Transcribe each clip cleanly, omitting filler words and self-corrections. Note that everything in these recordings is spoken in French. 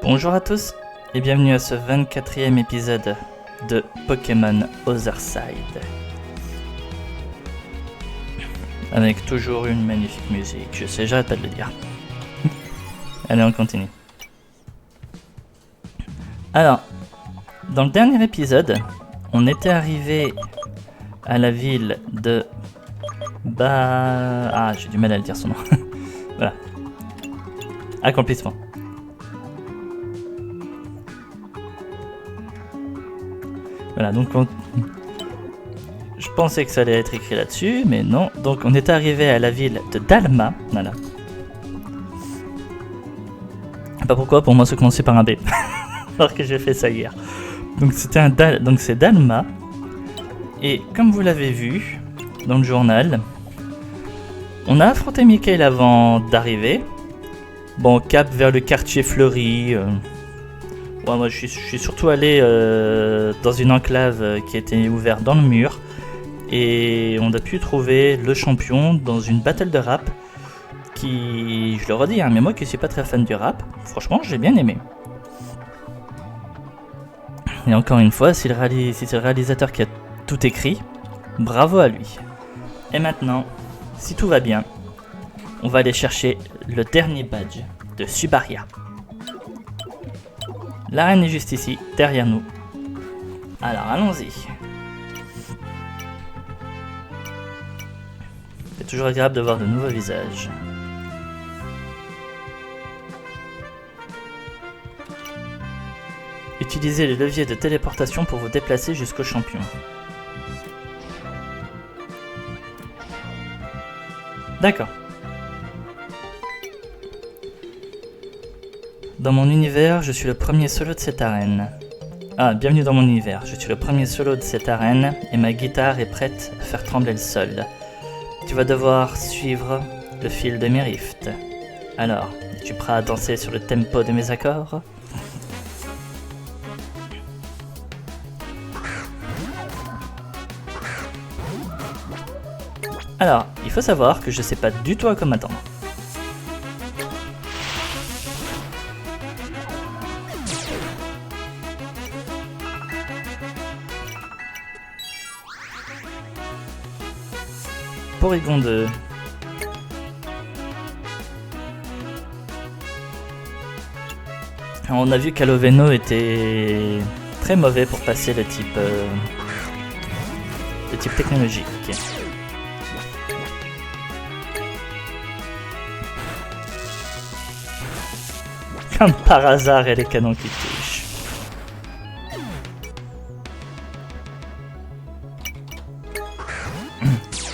Bonjour à tous et bienvenue à ce 24e épisode de Pokémon Other Side. Avec toujours une magnifique musique, je sais, j'arrête pas de le dire. Allez, on continue. Alors, dans le dernier épisode, on était arrivé à la ville de j'ai du mal à le dire son nom. Voilà. Accomplissement. Voilà, donc je pensais que ça allait être écrit là-dessus, mais non. Donc on est arrivé à la ville de Dalma. Voilà. Pas pourquoi, pour moi ça commençait par un B. Alors que j'ai fait ça hier. Donc c'est Dalma. Et comme vous l'avez vu dans le journal, on a affronté Mikael avant d'arriver. Bon, cap vers le quartier fleuri. Ouais, moi je suis surtout allé dans une enclave qui était ouverte dans le mur. Et on a pu trouver le champion dans une battle de rap. Qui, je le redis, hein, mais moi qui suis pas très fan du rap, franchement j'ai bien aimé. Et encore une fois, si c'est le réalisateur qui a tout écrit, bravo à lui. Et maintenant, si tout va bien, on va aller chercher le dernier badge de Subaria. L'arène est juste ici, derrière nous. Alors allons-y. C'est toujours agréable de voir de nouveaux visages. Utilisez les leviers de téléportation pour vous déplacer jusqu'au champion. D'accord. Dans mon univers, je suis le premier solo de cette arène. Ah, bienvenue dans mon univers. Je suis le premier solo de cette arène et ma guitare est prête à faire trembler le sol. Tu vas devoir suivre le fil de mes rifts. Alors, es-tu prêt à danser sur le tempo de mes accords ? Alors, il faut savoir que je sais pas du tout à quoi m'attendre. Porygon 2. Alors, on a vu qu'Aloveno était très mauvais pour passer le type technologique. Comme par hasard, et les canons qui touchent.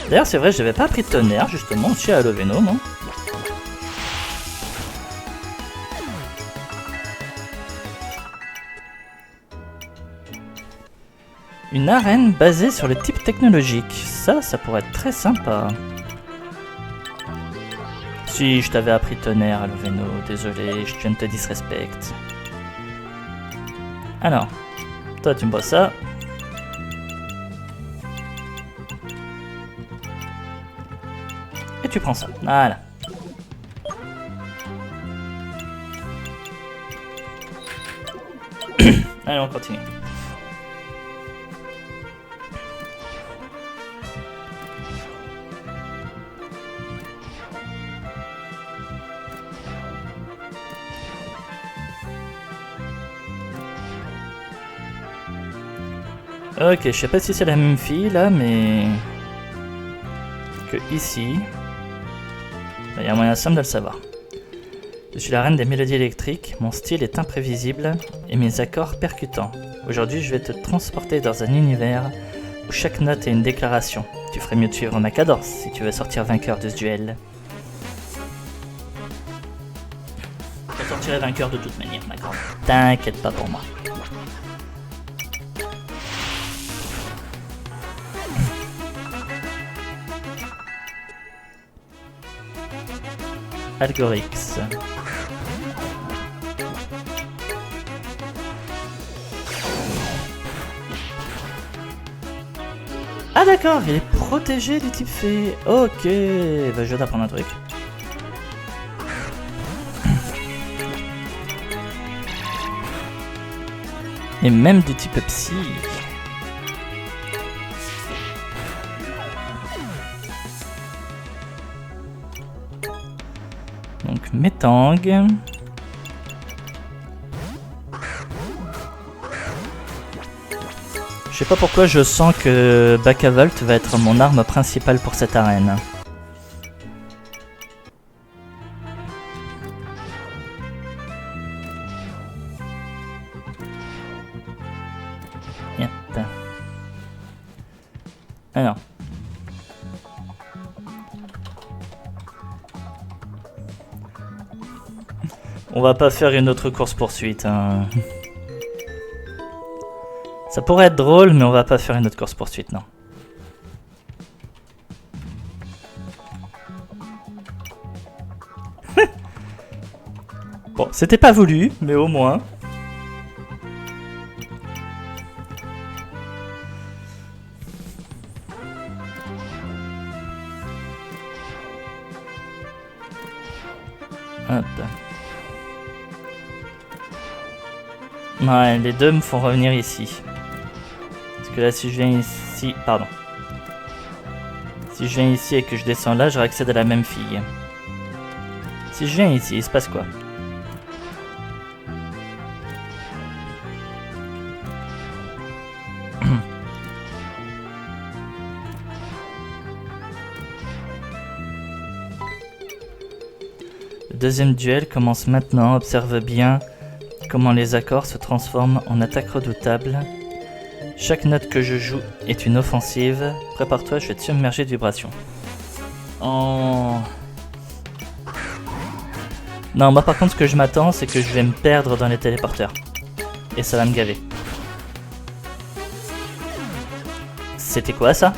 D'ailleurs, c'est vrai, j'avais pas appris de tonnerre, justement, aussi à Aloveno, non ? Une arène basée sur le type technologique. Ça pourrait être très sympa. Si je t'avais appris tonnerre, Aloveno, désolé, je viens de te disrespecte. Alors, toi tu me vois ça. Et tu prends ça, voilà. Allez, on continue. Ok, je sais pas si c'est la même fille là, mais que ici, il y a un moyen simple de le savoir. Je suis la reine des mélodies électriques, mon style est imprévisible et mes accords percutants. Aujourd'hui, je vais te transporter dans un univers où chaque note est une déclaration. Tu ferais mieux de suivre ma cadence si tu veux sortir vainqueur de ce duel. Je sortirai vainqueur de toute manière, ma grande. T'inquiète pas pour moi. Algorix. Ah d'accord, il est protégé du type fée. Ok, bah, je viens d'apprendre un truc. Et même du type psy. Donc Metang. Je sais pas pourquoi je sens que Bakavolt va être mon arme principale pour cette arène. Yep. Alors. On va pas faire une autre course-poursuite. Hein. Ça pourrait être drôle, mais on va pas faire une autre course-poursuite, non. Bon, c'était pas voulu, mais au moins. Hop. Ouais, les deux me font revenir ici. Parce que là, si je viens ici... Pardon. Si je viens ici et que je descends là, je réaccède à la même fille. Si je viens ici, il se passe quoi? Le deuxième duel commence maintenant. Observe bien comment les accords se transforment en attaques redoutables. Chaque note que je joue est une offensive. Prépare-toi, je vais te submerger de vibrations. Oh. Non, moi par contre, ce que je m'attends, c'est que je vais me perdre dans les téléporteurs. Et ça va me gaver. C'était quoi ça?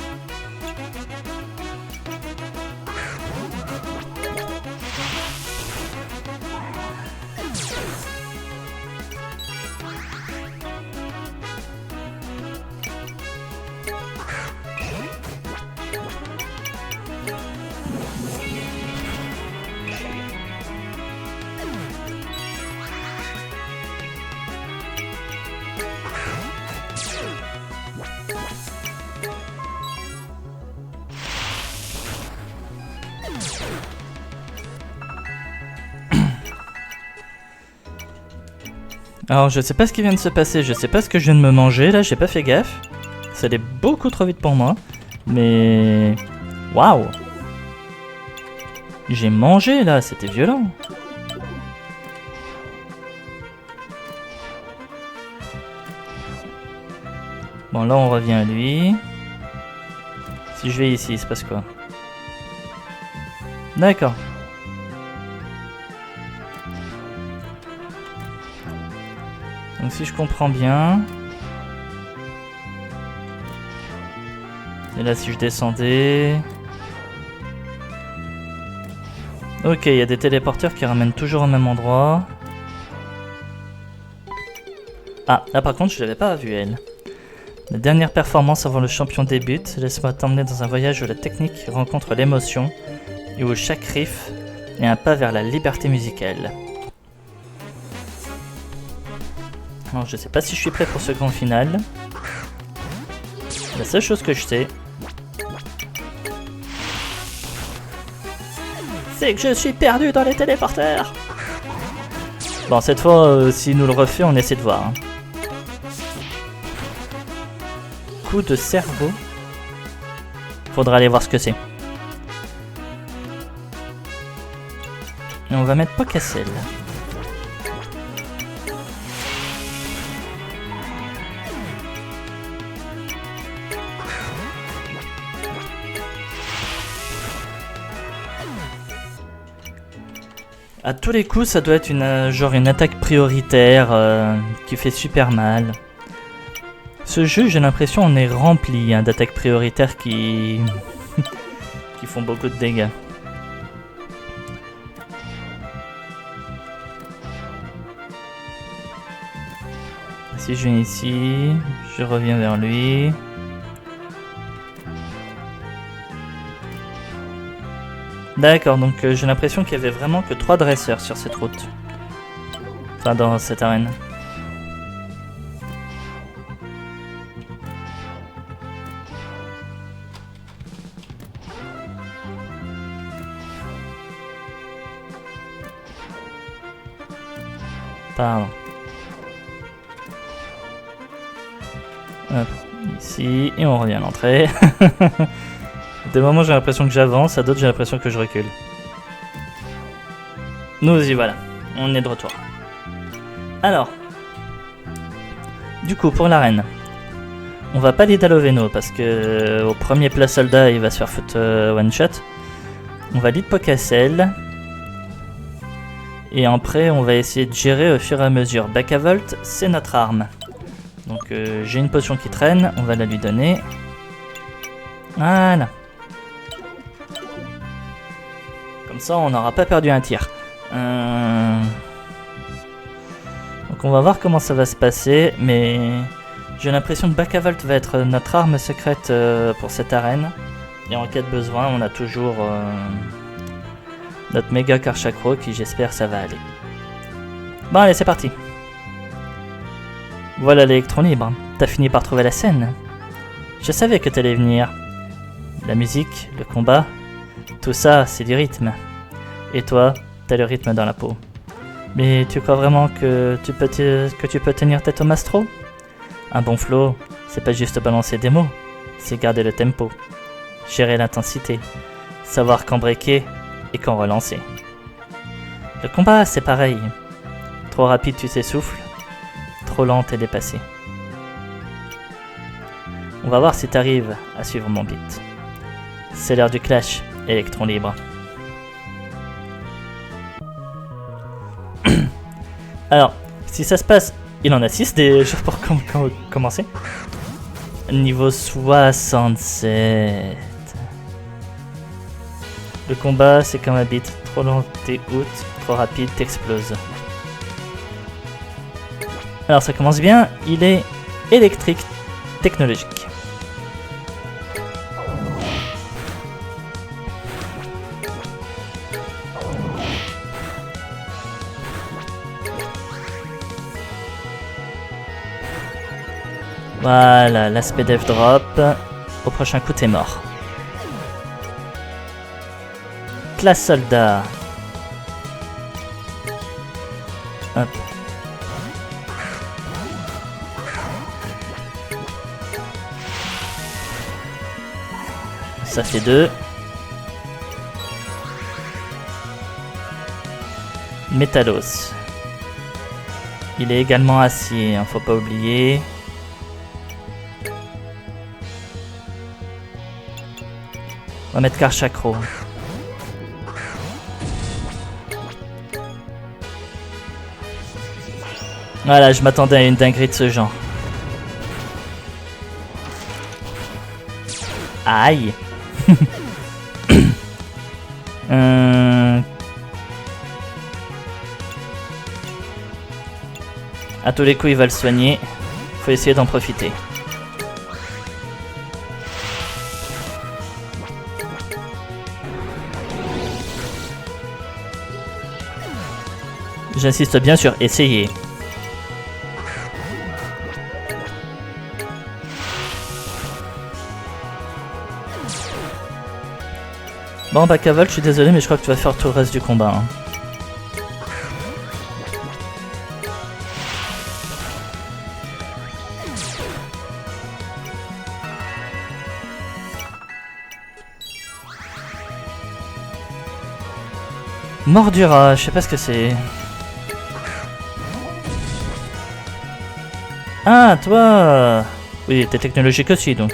Alors je sais pas ce qui vient de se passer, je sais pas ce que je viens de me manger là, j'ai pas fait gaffe. Ça allait beaucoup trop vite pour moi. Mais... Waouh! J'ai mangé là, c'était violent. Bon là on revient à lui. Si je vais ici, il se passe quoi? D'accord. Donc si je comprends bien... Et là si je descendais... Ok, il y a des téléporteurs qui ramènent toujours au même endroit. Ah, là par contre je l'avais pas vue elle. La dernière performance avant le champion débute. Laisse-moi t'emmener dans un voyage où la technique rencontre l'émotion et où chaque riff est un pas vers la liberté musicale. Alors je sais pas si je suis prêt pour ce grand final. La seule chose que je sais, c'est que je suis perdu dans les téléporteurs. Bon, cette fois, s'il nous le refait, on essaie de voir. Hein. Coup de cerveau. Faudra aller voir ce que c'est. Et on va mettre Pocassel. À tous les coups, ça doit être genre une attaque prioritaire qui fait super mal. Ce jeu, j'ai l'impression, on est rempli hein, d'attaques prioritaires qui... qui font beaucoup de dégâts. Si je viens ici, je reviens vers lui. D'accord, donc j'ai l'impression qu'il y avait vraiment que 3 dresseurs sur cette route. Enfin, dans cette arène. Pardon. Hop, ici, et on revient à l'entrée. Des moments j'ai l'impression que j'avance, à d'autres j'ai l'impression que je recule. Nous y voilà, on est de retour. Alors, du coup pour l'arène, on va pas lead à Loveno parce que au premier plat soldat il va se faire foutre one shot. On va lead Pocacel. Et après on va essayer de gérer au fur et à mesure. Bacavolt c'est notre arme. Donc j'ai une potion qui traîne, on va la lui donner. Voilà. Comme ça on n'aura pas perdu un tir. Donc on va voir comment ça va se passer, mais j'ai l'impression que Bacavolt va être notre arme secrète pour cette arène. Et en cas de besoin, on a toujours notre méga Karchakro qui j'espère ça va aller. Bon allez c'est parti. Voilà l'électron libre, t'as fini par trouver la scène. Je savais que t'allais venir. La musique, le combat, tout ça c'est du rythme. Et toi, t'as le rythme dans la peau. Mais tu crois vraiment que tu peux tenir tête au mastro? Un bon flow, c'est pas juste balancer des mots, c'est garder le tempo, gérer l'intensité, savoir quand breaker et quand relancer. Le combat, c'est pareil. Trop rapide, tu t'essouffles, trop lent, t'es dépassé. On va voir si t'arrives à suivre mon beat. C'est l'heure du clash, électron libre. Alors, si ça se passe, il en a 6 des jeux pour commencer. Niveau 67. Le combat, c'est comme un beat. Trop lent, t'es out. Trop rapide, t'exploses. Alors, ça commence bien. Il est électrique, technologique. Voilà, l'aspect dev drop. Au prochain coup, t'es mort. Classe soldat. Hop. Ça fait 2. Métallos. Il est également acier, hein, faut pas oublier. On va mettre Karchakro. Voilà, je m'attendais à une dinguerie de ce genre. Aïe. À tous les coups, il va le soigner. Faut essayer d'en profiter. J'insiste bien sur essayer. Bon, Bacavolt, je suis désolé, mais je crois que tu vas faire tout le reste du combat. Hein. Mordura, je sais pas ce que c'est. Ah, toi! Oui, t'es technologique aussi, donc...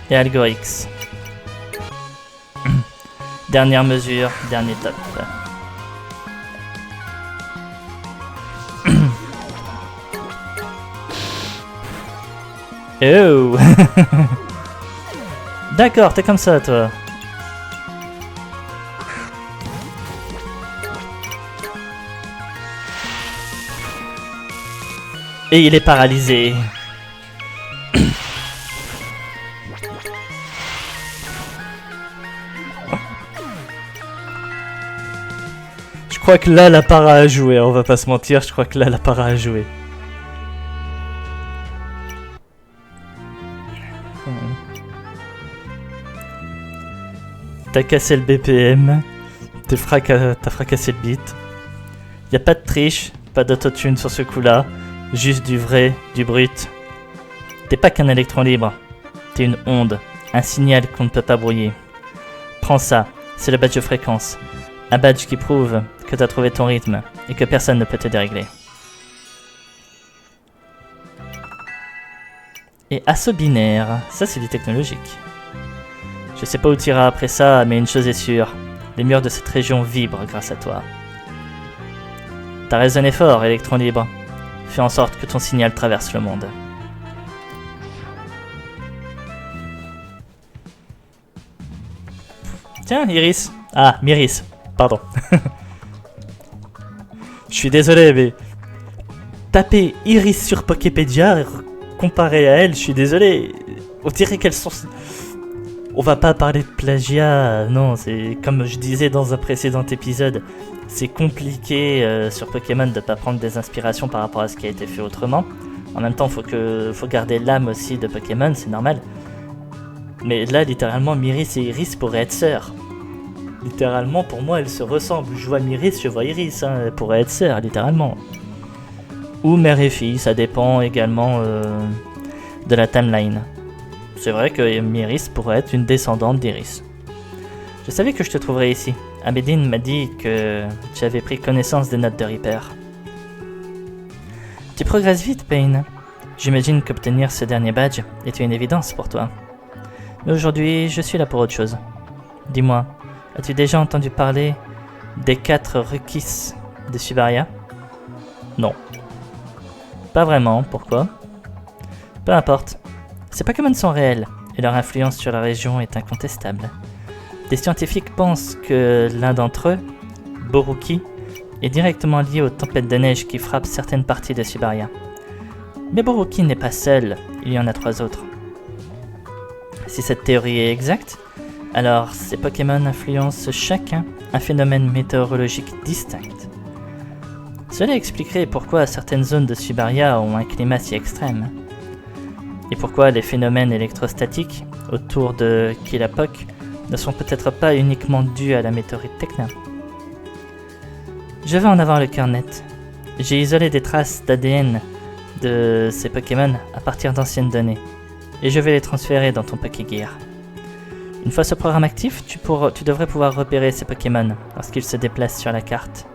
Et Algorix. Dernière mesure, dernier top. Oh. D'accord, t'es comme ça, toi. Et il est paralysé. Je crois que là, la para a joué, on va pas se mentir, je crois que là, la para a joué. T'as cassé le BPM. T'as fracassé le beat. Y a pas de triche, pas d'autotune sur ce coup-là. Juste du vrai, du brut. T'es pas qu'un électron libre. T'es une onde, un signal qu'on ne peut pas brouiller. Prends ça, c'est le badge de fréquence. Un badge qui prouve que t'as trouvé ton rythme et que personne ne peut te dérégler. Et assaut binaire, ça c'est du technologique. Je sais pas où tu iras après ça, mais une chose est sûre, les murs de cette région vibrent grâce à toi. T'as raisonné fort, électron libre. Fais en sorte que ton signal traverse le monde. Tiens, Iris. Ah, Myris, pardon. Je suis désolé, mais... Taper Iris sur Poképédia, comparé à elle, je suis désolé. On dirait qu'elles sont... On va pas parler de plagiat, non, c'est comme je disais dans un précédent épisode, c'est compliqué sur Pokémon de pas prendre des inspirations par rapport à ce qui a été fait autrement. En même temps, faut garder l'âme aussi de Pokémon, c'est normal. Mais là, littéralement, Myris et Iris pourraient être sœurs. Littéralement, pour moi, elles se ressemblent. Je vois Myris, je vois Iris, hein, elles pourraient être sœurs, littéralement. Ou mère et fille, ça dépend également de la timeline. C'est vrai que Myris pourrait être une descendante d'Iris. Je savais que je te trouverais ici. Abedin m'a dit que tu avais pris connaissance des notes de Reaper. Tu progresses vite, Pain. J'imagine qu'obtenir ce dernier badge était une évidence pour toi. Mais aujourd'hui, je suis là pour autre chose. Dis-moi, as-tu déjà entendu parler des 4 requis de Subaria? Non. Pas vraiment, pourquoi? Peu importe. Ces Pokémon sont réels, et leur influence sur la région est incontestable. Des scientifiques pensent que l'un d'entre eux, Boruki, est directement lié aux tempêtes de neige qui frappent certaines parties de Subaria. Mais Boruki n'est pas seul, il y en a 3 autres. Si cette théorie est exacte, alors ces Pokémon influencent chacun un phénomène météorologique distinct. Cela expliquerait pourquoi certaines zones de Subaria ont un climat si extrême. Et pourquoi les phénomènes électrostatiques autour de Kilapok ne sont peut-être pas uniquement dus à la météorite Tekna. Je vais en avoir le cœur net. J'ai isolé des traces d'ADN de ces Pokémon à partir d'anciennes données, et je vais les transférer dans ton Pokégear. Une fois ce programme actif, tu devrais pouvoir repérer ces Pokémon lorsqu'ils se déplacent sur la carte.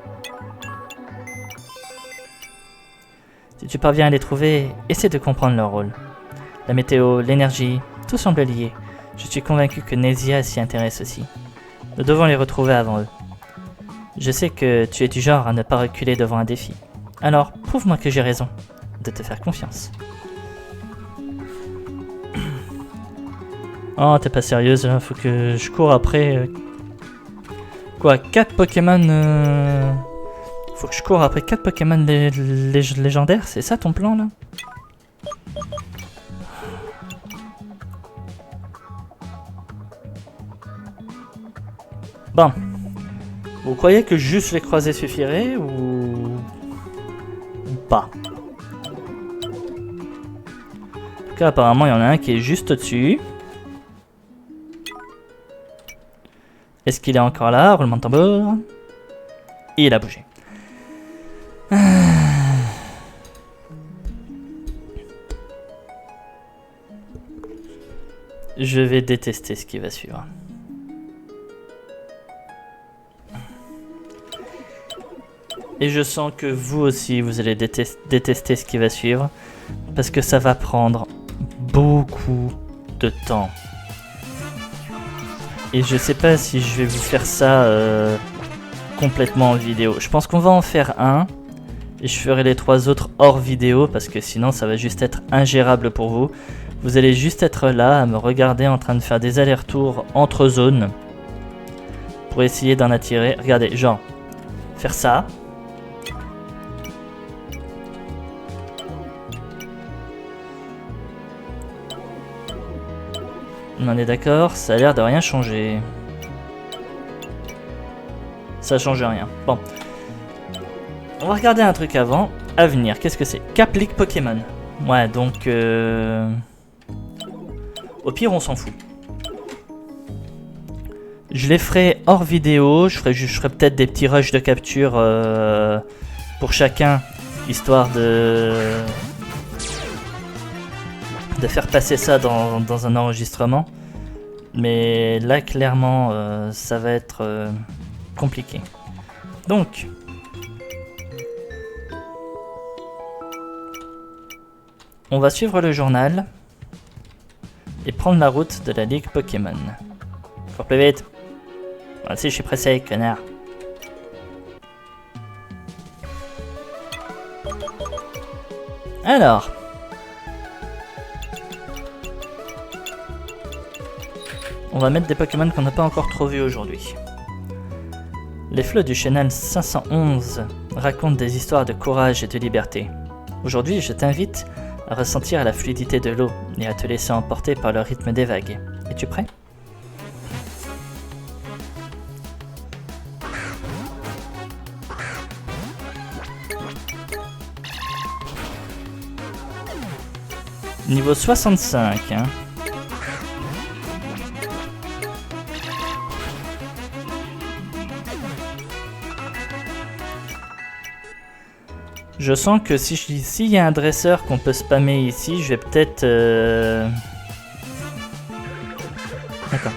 Si tu parviens à les trouver, essaie de comprendre leur rôle. La météo, l'énergie, tout semble lié. Je suis convaincu que Nesia s'y intéresse aussi. Nous devons les retrouver avant eux. Je sais que tu es du genre à ne pas reculer devant un défi. Alors, prouve-moi que j'ai raison de te faire confiance. Oh, t'es pas sérieuse là, faut que je cours après... Quoi, 4 Pokémon... Faut que je cours après 4 Pokémon légendaires, c'est ça ton plan là? Bon. Vous croyez que juste les croiser suffirait ou pas? En tout cas, apparemment, il y en a un qui est juste au-dessus. Est-ce qu'il est encore là? Roulement de tambour. Et il a bougé. Je vais détester ce qui va suivre. Et je sens que vous aussi, vous allez détester ce qui va suivre. Parce que ça va prendre beaucoup de temps. Et je sais pas si je vais vous faire ça complètement en vidéo. Je pense qu'on va en faire un. Et je ferai les 3 autres hors vidéo. Parce que sinon ça va juste être ingérable pour vous. Vous allez juste être là à me regarder en train de faire des allers-retours entre zones. Pour essayer d'en attirer. Regardez, genre. Faire ça. On est d'accord, ça a l'air de rien changer. Ça change rien. Bon. On va regarder un truc avant. Avenir, qu'est-ce que c'est? Cap League Pokémon. Ouais, donc... Au pire, on s'en fout. Je les ferai hors vidéo, je ferai peut-être des petits rushs de capture pour chacun, histoire de faire passer ça dans un enregistrement. Mais là, clairement, ça va être compliqué. Donc, on va suivre le journal et prendre la route de la Ligue Pokémon. Encore plus vite. Moi aussi, je suis pressé, connard. Alors. On va mettre des Pokémon qu'on n'a pas encore trop vus aujourd'hui. Les flots du Channel 511 racontent des histoires de courage et de liberté. Aujourd'hui, je t'invite à ressentir la fluidité de l'eau et à te laisser emporter par le rythme des vagues. Es-tu prêt ? Niveau 65, hein. Je sens que s'il y a un dresseur qu'on peut spammer ici, je vais peut-être... D'accord.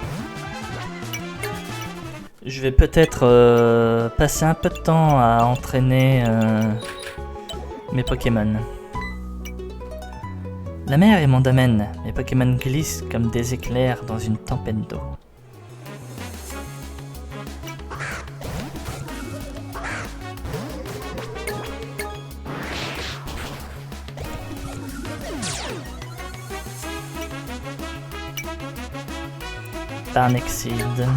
Je vais peut-être passer un peu de temps à entraîner mes Pokémon. La mer est mon domaine. Mes Pokémon glissent comme des éclairs dans une tempête d'eau. Tarnexide.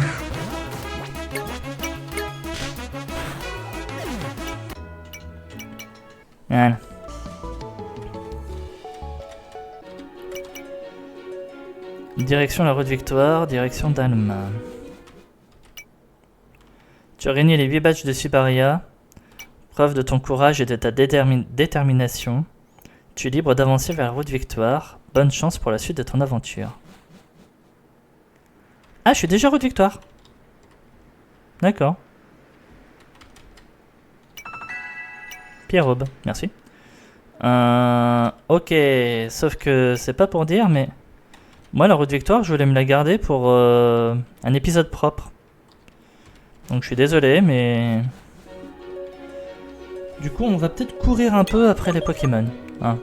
Voilà. Direction la route Victoire, direction Dalma. Tu as gagné les 8 badges de Subaria. Preuve de ton courage et de ta détermination. Tu es libre d'avancer vers la route Victoire. Bonne chance pour la suite de ton aventure. Ah, je suis déjà route Victoire. D'accord. Pierre-Aube, merci. Ok, sauf que c'est pas pour dire, mais... Moi, la route Victoire, je voulais me la garder pour un épisode propre. Donc je suis désolé, mais... Du coup, on va peut-être courir un peu après les Pokémon. Hein.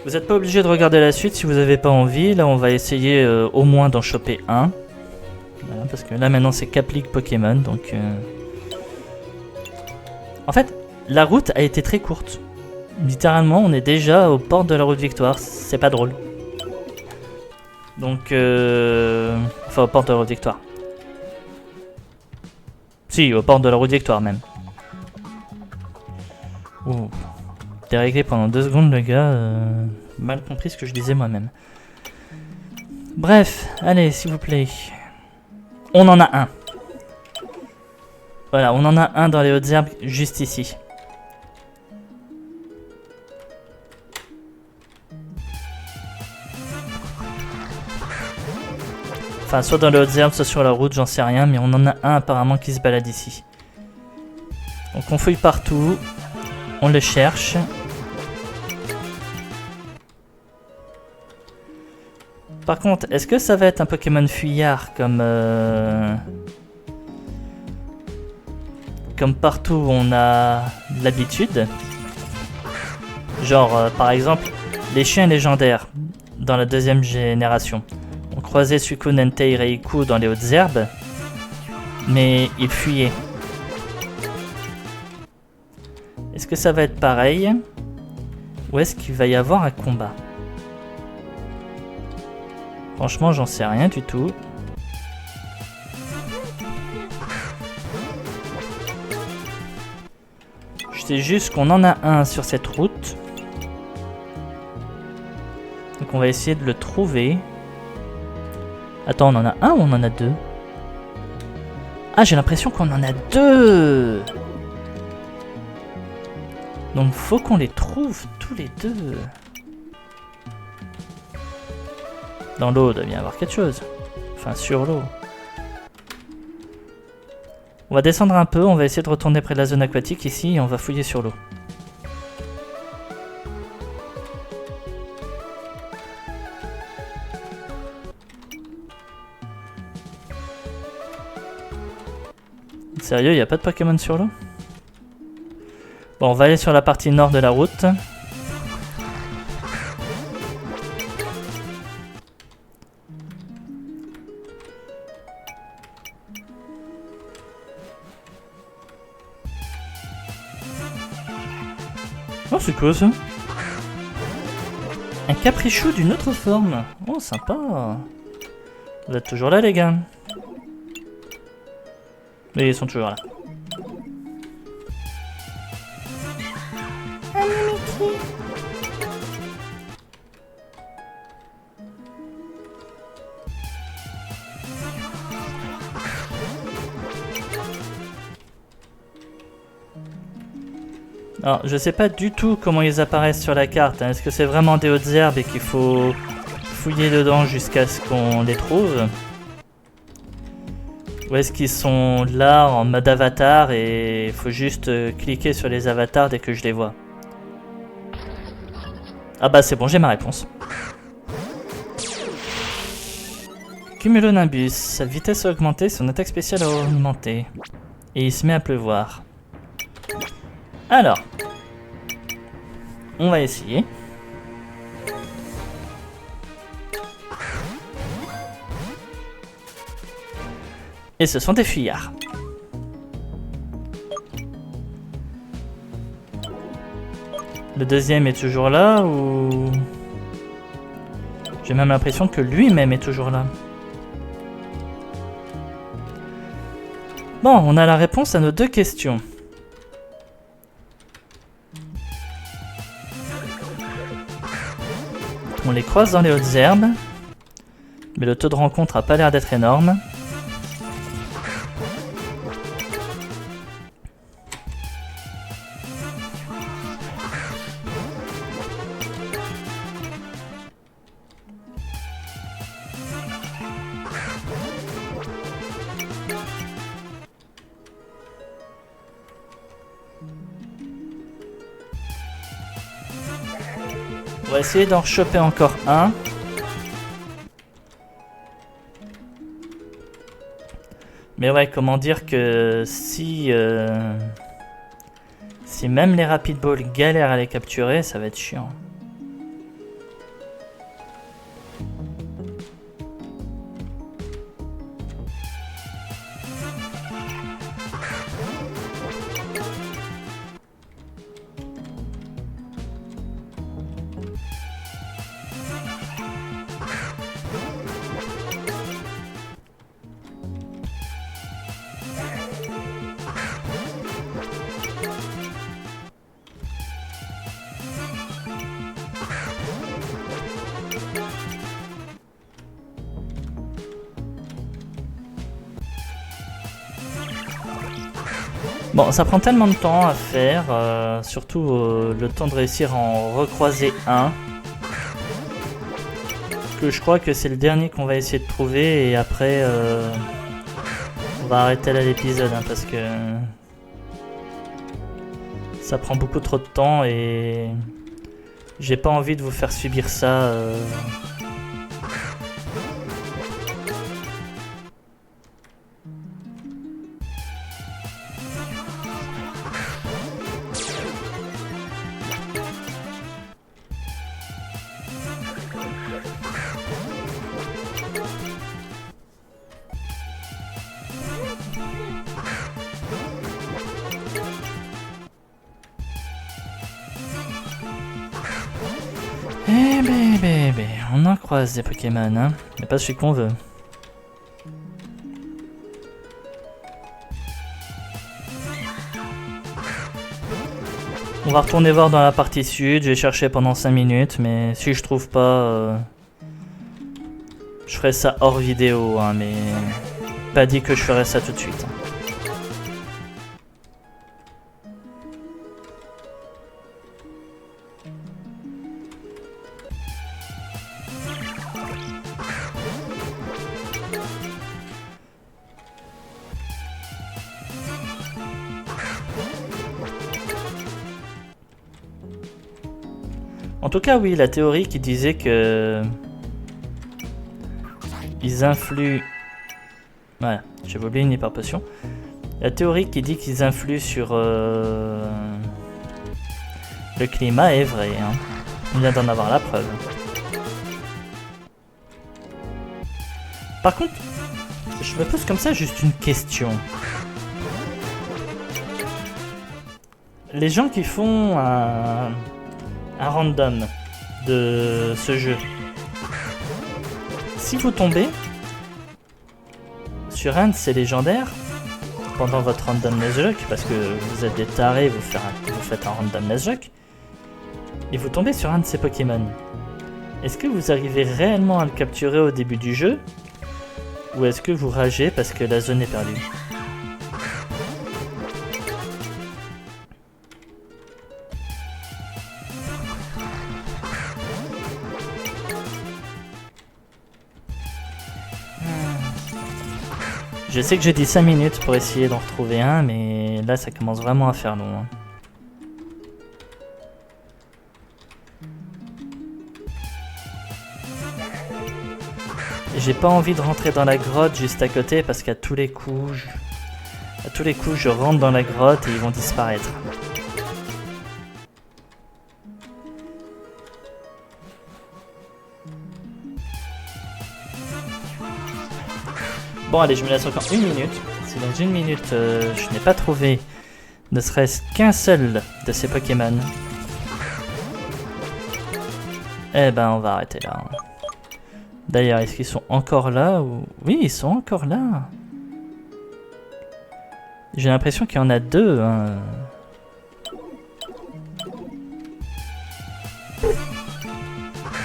Vous n'êtes pas obligé de regarder la suite si vous n'avez pas envie. Là, on va essayer au moins d'en choper un. Voilà, parce que là, maintenant, c'est Cap League Pokémon. Donc, en fait, la route a été très courte. Littéralement, on est déjà aux portes de la route Victoire. C'est pas drôle. Donc, enfin, aux portes de la route Victoire. Si, aux portes de la route Victoire, même. Ouh. Déréglé pendant 2 secondes, le gars. Mal compris ce que je disais moi-même. Bref, allez, s'il vous plaît. On en a un. Voilà, on en a un dans les hautes herbes, juste ici. Enfin, soit dans les hautes herbes, soit sur la route, j'en sais rien, mais on en a un apparemment qui se balade ici. Donc on fouille partout, on le cherche. Par contre, est-ce que ça va être un Pokémon fuyard comme partout où on a l'habitude? Genre, par exemple, les chiens légendaires dans la 2e génération. On croisait Suicune, Entei et Raikou dans les hautes herbes, mais ils fuyaient. Est-ce que ça va être pareil? Ou est-ce qu'il va y avoir un combat? Franchement, j'en sais rien du tout. Je sais juste qu'on en a un sur cette route. Donc on va essayer de le trouver. Attends, on en a un ou on en a 2? Ah, j'ai l'impression qu'on en a 2. Donc faut qu'on les trouve tous les 2. Dans l'eau, il doit bien y avoir quelque chose. Enfin, sur l'eau. On va descendre un peu, on va essayer de retourner près de la zone aquatique ici et on va fouiller sur l'eau. Sérieux, il n'y a pas de Pokémon sur l'eau? Bon, on va aller sur la partie nord de la route. Oh, c'est quoi ça? Un caprichou d'une autre forme. Oh, sympa. Vous êtes toujours là, les gars? Mais ils sont toujours là. Alors, je sais pas du tout comment ils apparaissent sur la carte. Est-ce que c'est vraiment des hautes herbes et qu'il faut fouiller dedans jusqu'à ce qu'on les trouve? Ou est-ce qu'ils sont là en mode avatar et il faut juste cliquer sur les avatars dès que je les vois? Ah bah c'est bon, j'ai ma réponse. Cumulonimbus, sa vitesse a augmenté, son attaque spéciale a augmenté. Et il se met à pleuvoir. Alors, on va essayer. Et ce sont des fuyards. Le deuxième est toujours là ou... J'ai même l'impression que lui-même est toujours là. Bon, on a la réponse à nos deux questions. On les croise dans les hautes herbes. Mais le taux de rencontre a pas l'air d'être énorme. On va essayer d'en choper encore un. Mais ouais, comment dire que si même les Rapid Balls galèrent à les capturer, ça va être chiant. Bon, ça prend tellement de temps à faire, surtout le temps de réussir à en recroiser un, que je crois que c'est le dernier qu'on va essayer de trouver et après on va arrêter là l'épisode hein, parce que ça prend beaucoup trop de temps et j'ai pas envie de vous faire subir ça. Eh bébé, on en croise des Pokémon, hein. Mais pas celui qu'on veut. On va retourner voir dans la partie sud, je vais chercher pendant 5 minutes, mais si je trouve pas, je ferai ça hors vidéo, hein, mais pas dit que je ferai ça tout de suite. En tout cas, oui, la théorie qui disait que... Ils influent... Voilà, j'avais oublié une hyper potion. La théorie qui dit qu'ils influent sur le climat est vraie. Hein. On vient d'en avoir la preuve. Par contre, je me pose comme ça juste une question. Les gens qui font un random de ce jeu, si vous tombez sur un de ces légendaires pendant votre randomness jog, parce que vous êtes des tarés, vous faites un randomness jog, et vous tombez sur un de ces Pokémon, est-ce que vous arrivez réellement à le capturer au début du jeu, ou est-ce que vous ragez parce que la zone est perdue? Je sais que j'ai dit 5 minutes pour essayer d'en retrouver un, mais là ça commence vraiment à faire long. Hein. J'ai pas envie de rentrer dans la grotte juste à côté parce qu'à tous les coups, je rentre dans la grotte et ils vont disparaître. Bon allez, je me laisse encore 1 minute. Si dans 1 minute je n'ai pas trouvé ne serait-ce qu'un seul de ces Pokémon, eh ben on va arrêter là. D'ailleurs, est-ce qu'ils sont encore là ou... Oui, ils sont encore là. J'ai l'impression qu'il y en a 2. Hein.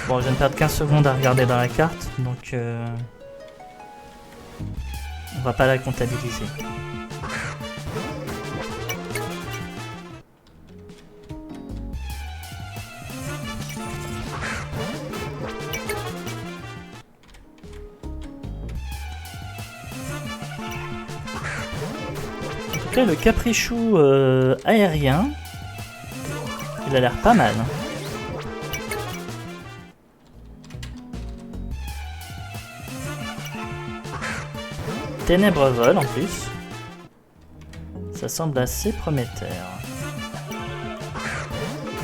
Bon, je viens de perdre 15 secondes à regarder dans la carte, donc on va pas la comptabiliser. En tout cas, le caprichou aérien, il a l'air pas mal. Ténèbres vol en plus. Ça semble assez prometteur.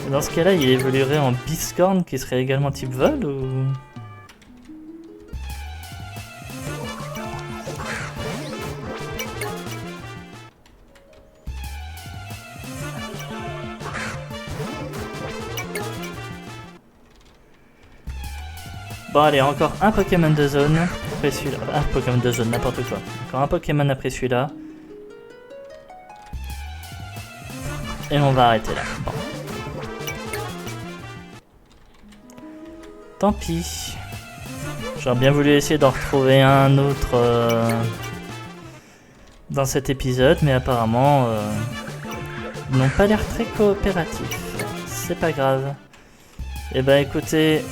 Dans ce cas-là, il évoluerait en Biscorn qui serait également type vol ou... Bon allez, encore un Pokémon de zone, après celui-là, un Pokémon de zone, n'importe quoi. Encore un Pokémon après celui-là. Et on va arrêter là. Bon. Tant pis. J'aurais bien voulu essayer d'en retrouver un autre dans cet épisode, mais apparemment ils n'ont pas l'air très coopératifs. C'est pas grave. Et ben écoutez...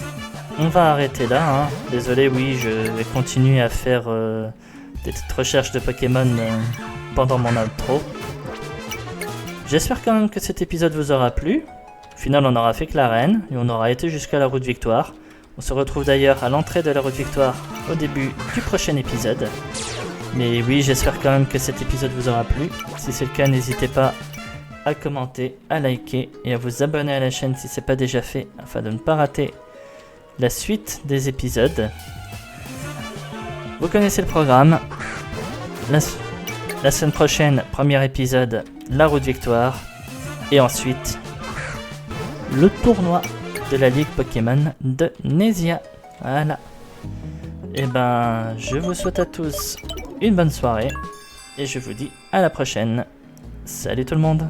On va arrêter là, hein. Désolé, oui, je vais continuer à faire des petites recherches de Pokémon pendant mon outro. J'espère quand même que cet épisode vous aura plu. Au final, on aura fait que l'arène et on aura été jusqu'à la route victoire. On se retrouve d'ailleurs à l'entrée de la route victoire au début du prochain épisode. Mais oui, j'espère quand même que cet épisode vous aura plu. Si c'est le cas, n'hésitez pas à commenter, à liker et à vous abonner à la chaîne si ce n'est pas déjà fait afin de ne pas rater la suite des épisodes. Vous connaissez le programme. La semaine prochaine, premier épisode, la route victoire. Et ensuite, le tournoi de la Ligue Pokémon de Nézia. Voilà. Et ben, je vous souhaite à tous une bonne soirée. Et je vous dis à la prochaine. Salut tout le monde.